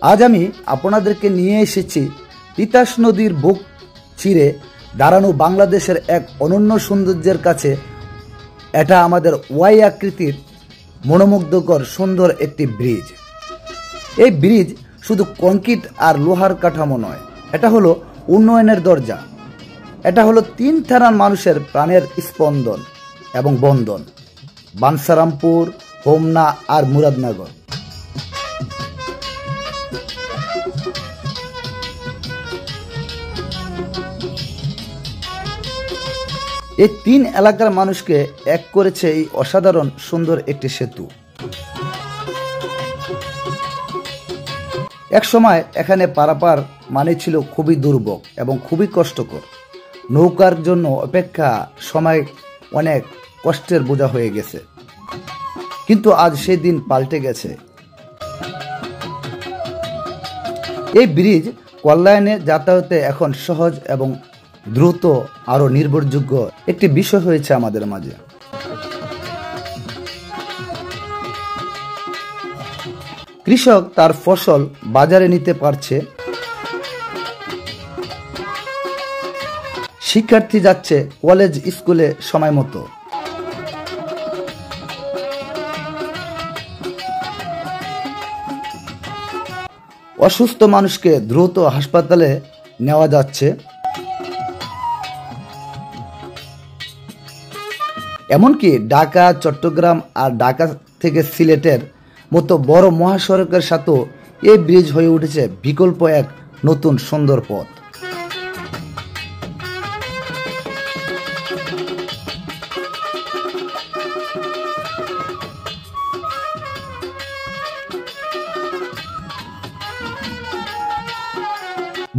আজ আমি আপনাদেরকে নিয়ে এসেছি তিতাস নদীর বুক চিরে দাঁড়ানো বাংলাদেশের এক অনন্য সৌন্দর্যের কাছে। এটা আমাদের ওয়াই আকৃতির মনোমুগ্ধকর সুন্দর একটি ব্রিজ। এই ব্রিজ শুধু কংক্রিট আর লোহার কাঠামো নয়, এটা হলো উন্নয়নের দরজা। এটা হলো 3 থানার মানুষের প্রাণের স্পন্দন এবং বন্ধন, বাঞ্ছারামপুর, হোমনা আর মুরাদনগর। এই 3 এলাকার মানুষকে এক করেছে এই অসাধারণ সুন্দর একটি সেতু। এক সময় এখানে পারাপার মানে ছিল খুবই দুর্ভোগ এবং খুবই কষ্টকর। নৌকার জন্য অপেক্ষা সময় অনেক কষ্টের বোঝা হয়ে গেছে, কিন্তু আজ সেই দিন পাল্টে গেছে। এই ব্রিজ কল্যাণে যাতায়াতে এখন সহজ এবং দ্রুত আরো নির্ভরযোগ্য একটি বিষয় হয়েছে আমাদের মাঝে। কৃষক তার ফসল বাজারে নিতে পারছে, শিক্ষার্থী যাচ্ছে কলেজ স্কুলে সময় মতো, অসুস্থ মানুষকে দ্রুত হাসপাতালে নেওয়া যাচ্ছে, এমনকি ঢাকা, চট্টগ্রাম আর ঢাকা থেকে সিলেটের মতো বড় মহাসড়কের সাথেও এই ব্রিজ হয়ে উঠেছে বিকল্প এক নতুন সুন্দর পথ।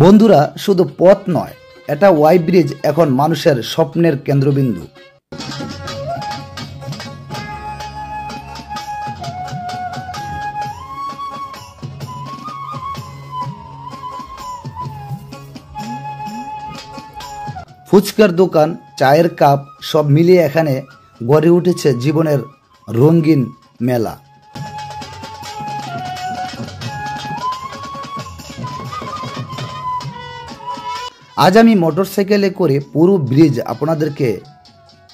বন্ধুরা, শুধু পথ নয়, এটা ওয়াই ব্রিজ এখন মানুষের স্বপ্নের কেন্দ্রবিন্দু। ফুচকার দোকান, চায়ের কাপ সব মিলিয়ে এখানে গড়ে উঠেছে জীবনের রঙিন মেলা। আজ আমি মোটরসাইকেলে করে পুরো ব্রিজ আপনাদেরকে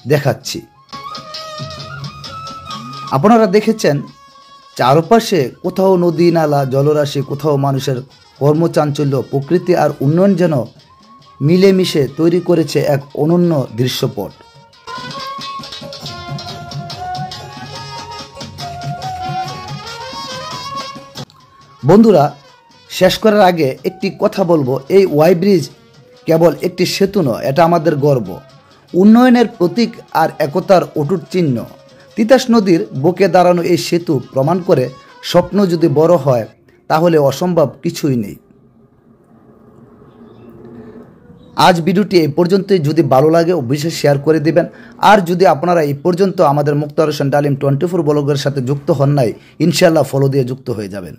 দেখাচ্ছি। আপনারা দেখেছেন চারপাশে কোথাও নদী নালা জলরাশি, কোথাও মানুষের কর্মচাঞ্চল্য, প্রকৃতি আর উন্নয়ন যেন মিলেমিশে তৈরি করেছে এক অনন্য দৃশ্যপট। বন্ধুরা, শেষ করার আগে একটি কথা বলবো, এই ওয়াই ব্রিজ কেবল একটি সেতু নয়, এটা আমাদের গর্ব, উন্নয়নের প্রতীক আর একতার অটুট চিহ্ন। তিতাস নদীর বুকে দাঁড়ানো এই সেতু প্রমাণ করে স্বপ্ন যদি বড় হয় তাহলে অসম্ভব কিছুই নেই। আজ ভিডিওটি এই পর্যন্তই। যদি ভালো লাগে অবশ্যই শেয়ার করে দিবেন। আর যদি আপনারা এই পর্যন্ত আমাদের মুক্তার হোসেন ডালিম 24 ব্লগের সাথে যুক্ত হন নাই, ইনশাআল্লাহ ফলো দিয়ে যুক্ত হয়ে যাবেন।